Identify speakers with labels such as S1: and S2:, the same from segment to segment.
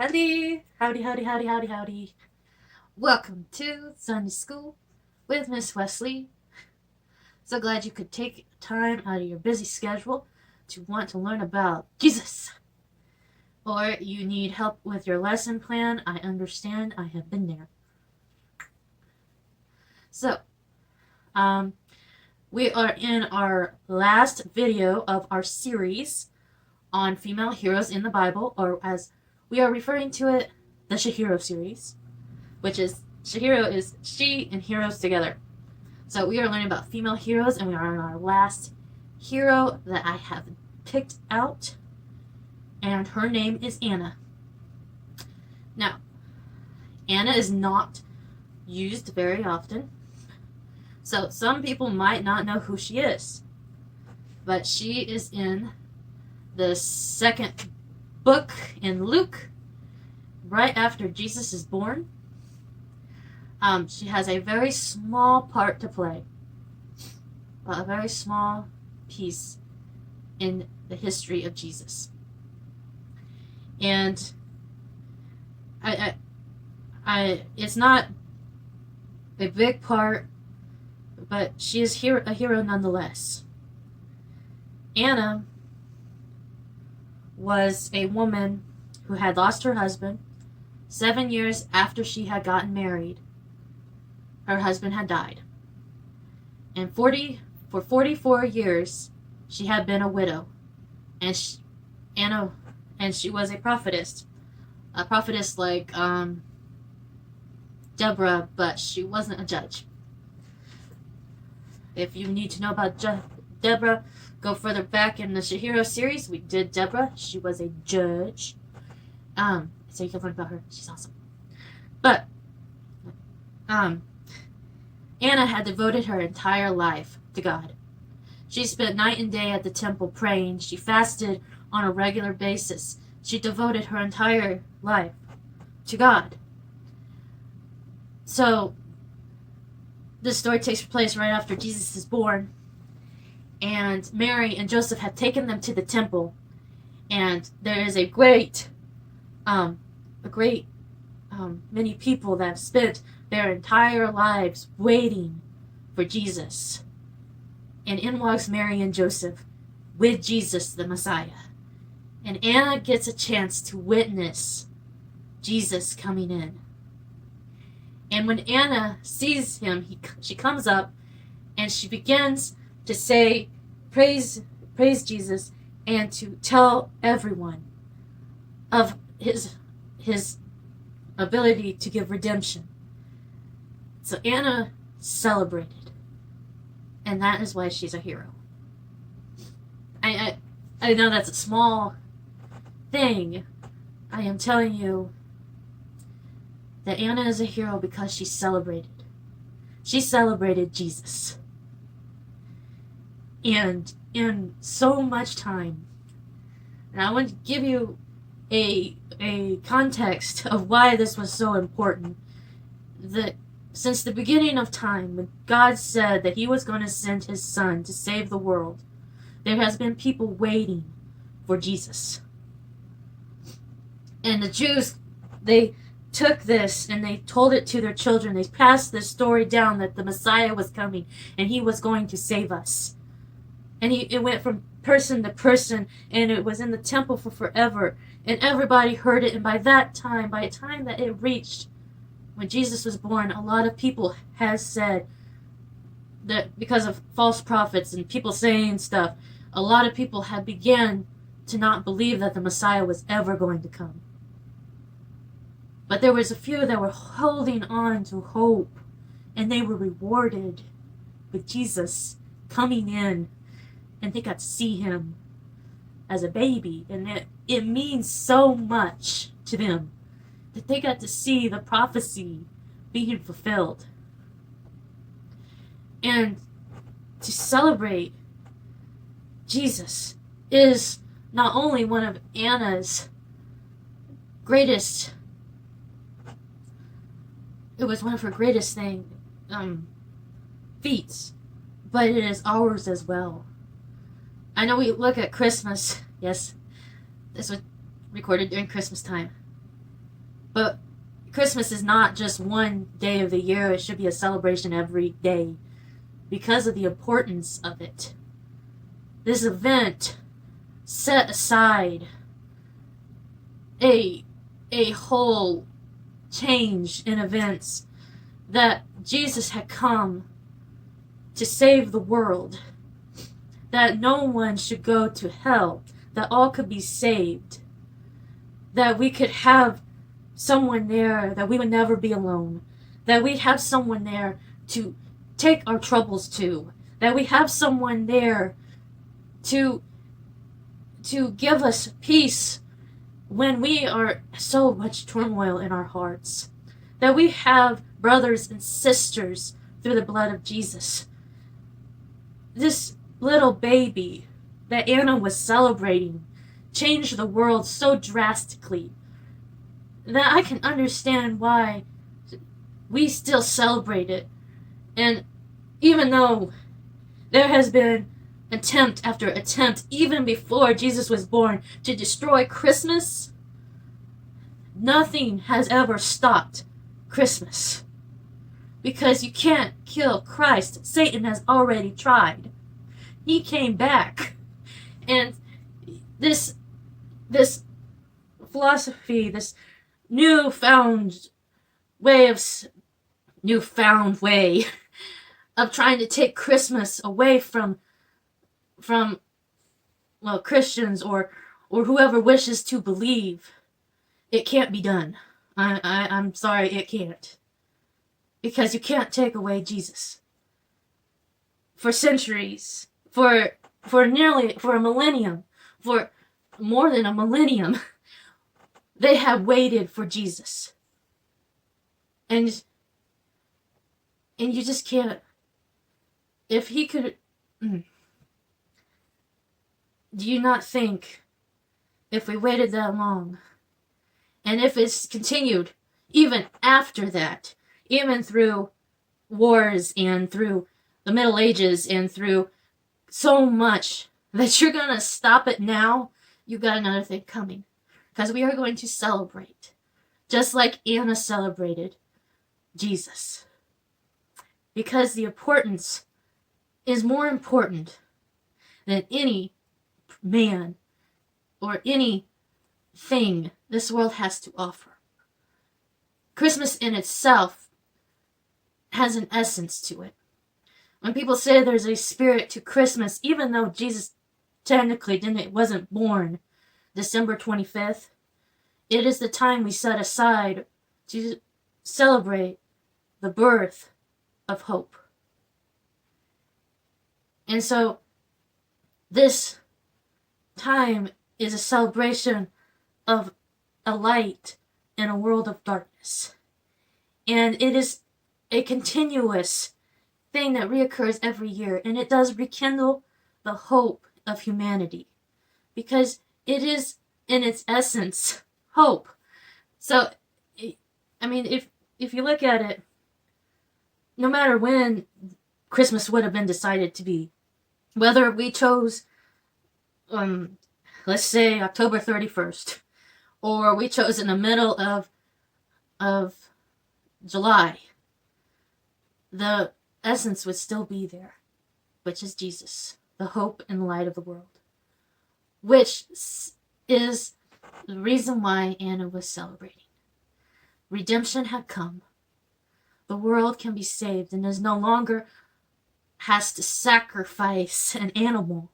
S1: Howdy, howdy, howdy, howdy, howdy, howdy. Welcome to Sunday School with Miss Wesley. So glad you could take time out of your busy schedule to want to learn about Jesus. Or you need help with your lesson plan. I understand. I have been there. So, we are in our last video of our series on female heroes in the Bible, or as we are referring to it, the Shihiro series, which is Shihiro is she and heroes together. So we are learning about female heroes, and we are on our last hero that I have picked out, and her name is Anna. Now, Anna is not used very often, so some people might not know who she is, but she is in the second book in Luke, right after Jesus is born. She has a very small part to play, a very small piece in the history of Jesus. And it's not a big part, but she is a hero nonetheless. Anna was a woman who had lost her husband 7 years after she had gotten married. Her husband had died. And for 44 years, she had been a widow. And she was a prophetess. A prophetess like Deborah, but she wasn't a judge. If you need to know about Deborah, go further back in the Shihiro series. We did Deborah. She was a judge. So you can learn about her. She's awesome. But Anna had devoted her entire life to God. She spent night and day at the temple praying. She fasted on a regular basis. She devoted her entire life to God. So this story takes place right after Jesus is born, and Mary and Joseph have taken them to the temple, and there is a great many people that have spent their entire lives waiting for Jesus. And in walks Mary and Joseph with Jesus, the Messiah. And Anna gets a chance to witness Jesus coming in. And when Anna sees him, she comes up and she begins to say, praise Jesus, and to tell everyone of his ability to give redemption. So Anna celebrated, and that is why she's a hero. I know that's a small thing. I am telling you that Anna is a hero because she celebrated. She celebrated Jesus. And in so much time, and I want to give you a context of why this was so important. That since the beginning of time, when God said that he was going to send his son to save the world, there has been people waiting for Jesus. And the Jews, they took this and they told it to their children. They passed this story down that the Messiah was coming and he was going to save us. And it went from person to person, and it was in the temple for forever, and everybody heard it. And by the time that it reached when Jesus was born, a lot of people has said that because of false prophets and people saying stuff, a lot of people had began to not believe that the Messiah was ever going to come. But there was a few that were holding on to hope, and they were rewarded with Jesus coming in, and they got to see him as a baby, and it means so much to them that they got to see the prophecy being fulfilled. And to celebrate Jesus is not only one of Anna's greatest, it was one of her greatest feats, but it is ours as well. I know we look at Christmas. Yes, this was recorded during Christmas time. But Christmas is not just one day of the year. It should be a celebration every day because of the importance of it. This event set aside a whole change in events, that Jesus had come to save the world, that no one should go to hell, that all could be saved, that we could have someone there, that we would never be alone, that we'd have someone there to take our troubles to, that we have someone there to give us peace when we are so much turmoil in our hearts, that we have brothers and sisters through the blood of Jesus. This little baby that Anna was celebrating changed the world so drastically that I can understand why we still celebrate it. And even though there has been attempt after attempt, even before Jesus was born, to destroy Christmas, nothing has ever stopped Christmas. Because you can't kill Christ. Satan has already tried. He came back. And this philosophy, this newfound way of trying to take Christmas away from Christians or whoever wishes to believe, it can't be done. I'm sorry, it can't. Because you can't take away Jesus. For centuries, for a millennium, for more than a millennium, they have waited for Jesus. And you just can't. If he could, do you not think, if we waited that long, and if it's continued even after that, even through wars and through the Middle Ages and through so much, that you're going to stop it now, you got another thing coming. Because we are going to celebrate, just like Anna celebrated Jesus. Because the importance is more important than any man or any thing this world has to offer. Christmas in itself has an essence to it. When people say there's a spirit to Christmas, even though Jesus technically wasn't born December 25th, it is the time we set aside to celebrate the birth of hope. And so this time is a celebration of a light in a world of darkness. And it is a continuous thing that reoccurs every year, and it does rekindle the hope of humanity, because it is in its essence hope. So, I mean, if you look at it, no matter when Christmas would have been decided to be, whether we chose, let's say October 31st, or we chose in the middle of July, the essence would still be there, which is Jesus, the hope and light of the world, which is the reason why Anna was celebrating. Redemption had come. The world can be saved and is no longer has to sacrifice an animal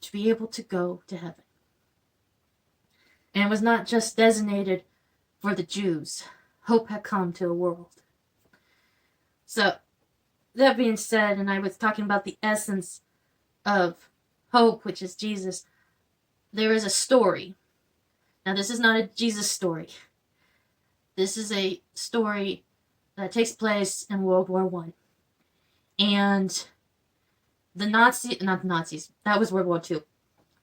S1: to be able to go to heaven. And it was not just designated for the Jews. Hope had come to the world. So, that being said, and I was talking about the essence of hope, which is Jesus, there is a story. Now, this is not a Jesus story. This is a story that takes place in World War I. And not the Nazis, that was World War II.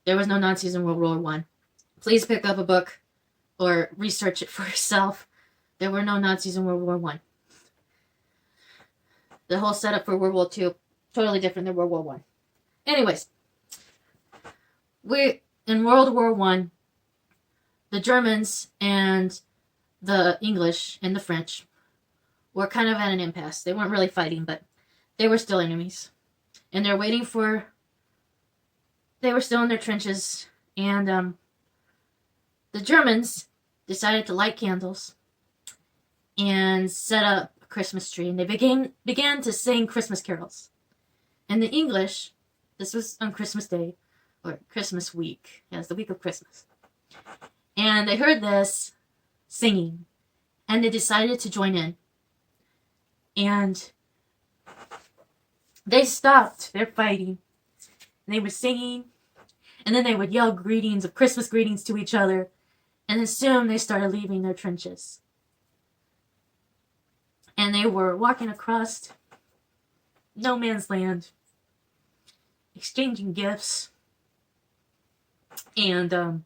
S1: There was no Nazis in World War I. Please pick up a book or research it for yourself. There were no Nazis in World War I. The whole setup for World War II, totally different than World War I. Anyways, in World War I, the Germans and the English and the French were kind of at an impasse. They weren't really fighting, but they were still enemies. And they were still in their trenches, and the Germans decided to light candles and set up a Christmas tree, and they began to sing Christmas carols. And the English, this was on Christmas Day, or Christmas week. Yeah, it's the week of Christmas. And they heard this singing, and they decided to join in. And they stopped their fighting, and they were singing, and then they would yell greetings of Christmas greetings to each other, and then soon they started leaving their trenches. And they were walking across no man's land, exchanging gifts, and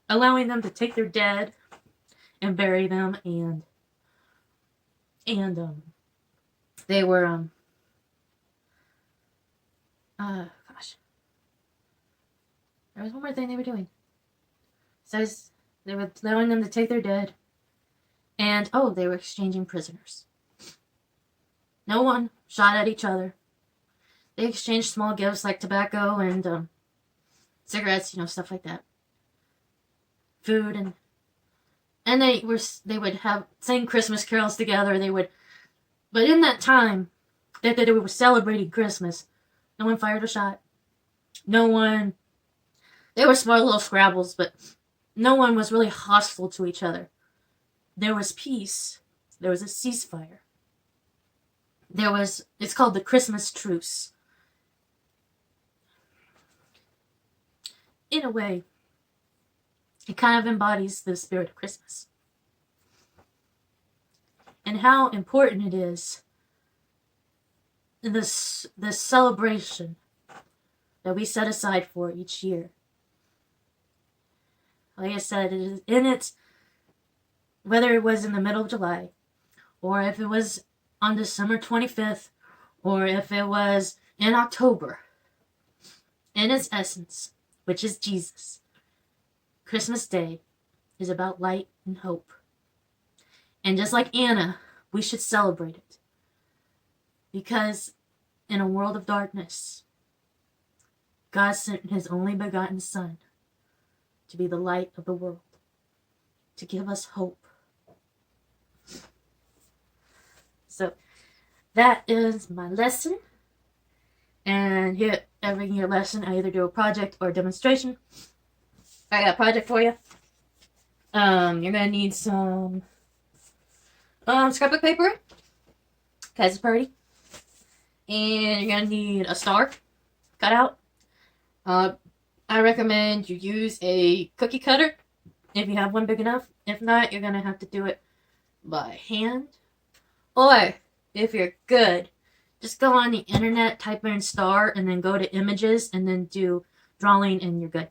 S1: allowing them to take their dead and bury them, and they were gosh, there was one more thing they were doing. So they were allowing them to take their dead, and they were exchanging prisoners. No one shot at each other. They exchanged small gifts like tobacco and cigarettes, stuff like that. Food, and they would have sing Christmas carols together. But in that time that they were celebrating Christmas, no one fired a shot. No one. They were small little scrabbles, but no one was really hostile to each other. There was peace. There was a ceasefire. It's called the Christmas truce. In a way, it kind of embodies the spirit of Christmas. And how important it is, this celebration that we set aside for each year. Like I said, it is in it, whether it was in the middle of July, or if it was on December 25th, or if it was in October, in its essence, which is Jesus, Christmas Day is about light and hope. And just like Anna, we should celebrate it. Because in a world of darkness, God sent his only begotten Son to be the light of the world, to give us hope. So that is my lesson. And here, every year lesson, I either do a project or a demonstration. I got a project for you. You're gonna need some scrapbook paper, because it's a party, and you're gonna need a star cut out. I recommend you use a cookie cutter if you have one big enough. If not, you're gonna have to do it by hand. Or if you're good, just go on the internet, type in star, and then go to images, and then do drawing, and you're good.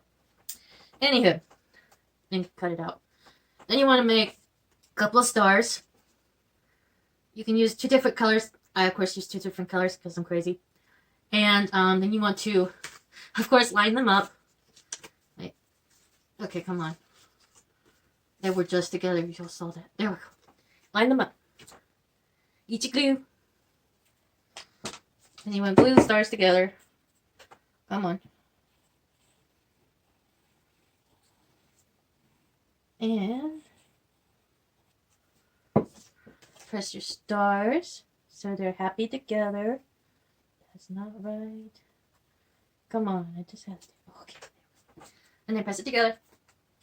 S1: Anywho, then cut it out. Then you want to make a couple of stars. You can use 2 different colors. I, of course, use 2 different colors because I'm crazy. And then you want to, of course, line them up. Wait. Okay, come on. They were just together. You all saw that. There we go. Line them up. Eat your glue. And you want to glue the stars together. Come on. And press your stars so they're happy together. That's not right. Come on, I just have to. Okay. And then press it together.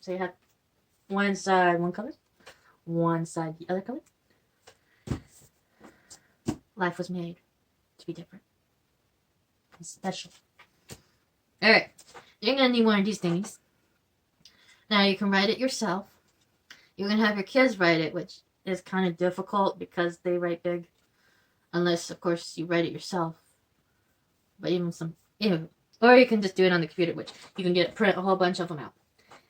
S1: So you have one side one color, one side the other color. Life was made to be different. It's special. Alright. You're going to need one of these things. Now you can write it yourself. You can have your kids write it, which is kind of difficult because they write big. Unless, of course, you write it yourself. But or you can just do it on the computer, which you can print a whole bunch of them out.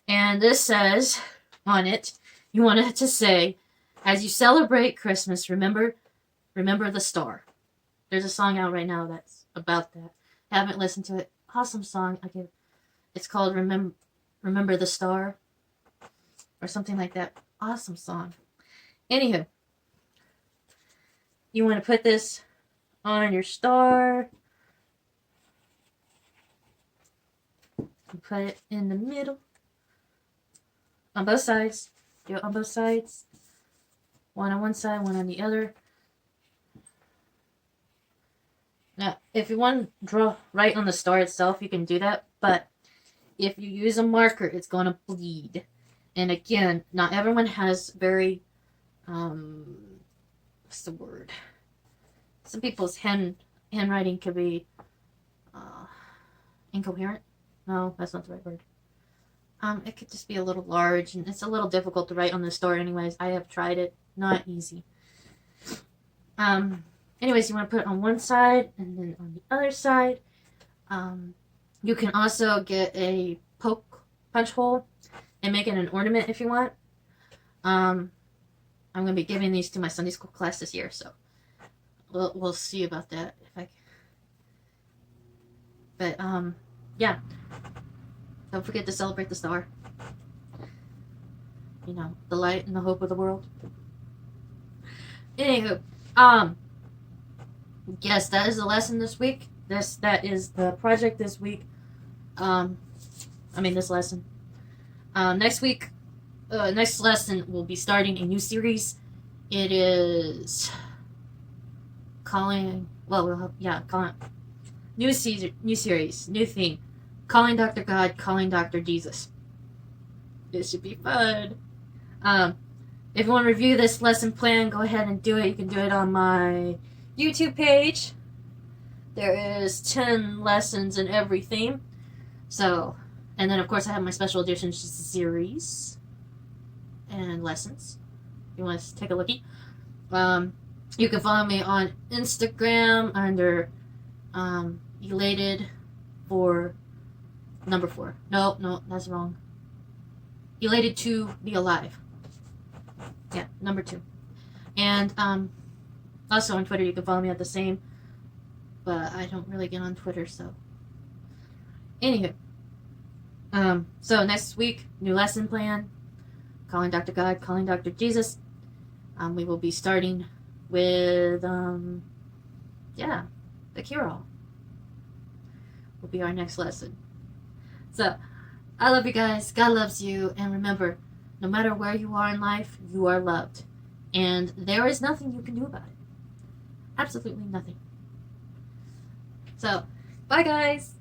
S1: And this says on it, you want it to say, as you celebrate Christmas, remember the star. There's a song out right now that's about that. Haven't listened to it. Awesome song. It's called Remember the Star. or something like that. Awesome song. Anywho, you want to put this on your star. You put it in the middle. On both sides. Do it on both sides. One on one side, one on the other. Now, if you want to draw right on the star itself, you can do that. But if you use a marker, it's going to bleed. And again, not everyone has very, what's the word? Some people's handwriting could be incoherent. No, that's not the right word. It could just be a little large, and it's a little difficult to write on the star anyways. I have tried it. Not easy. Anyways, you want to put it on one side, and then on the other side. You can also get a punch hole and make it an ornament if you want. I'm going to be giving these to my Sunday school class this year, so we'll see about that. But yeah. Don't forget to celebrate the star. You know, the light and the hope of the world. Anywho, yes, that is the lesson this week. That is the project this week. This lesson. Next week, next lesson, we'll be starting a new series. It is new series, new theme. Calling Dr. God, calling Dr. Jesus. It should be fun. If you want to review this lesson plan, go ahead and do it. You can do it on my YouTube page. There is 10 lessons in every theme. So, and then of course I have my special edition series and lessons. If you want to take a lookie. You can follow me on Instagram under elated for number 4. No, that's wrong. Elated to be alive. Yeah, number 2. And also on Twitter, you can follow me at the same. But I don't really get on Twitter, so. Anywho. So next week, new lesson plan. Calling Dr. God, calling Dr. Jesus. We will be starting with, the cure-all. Will be our next lesson. So, I love you guys. God loves you. And remember, no matter where you are in life, you are loved. And there is nothing you can do about it. Absolutely nothing. So, bye guys.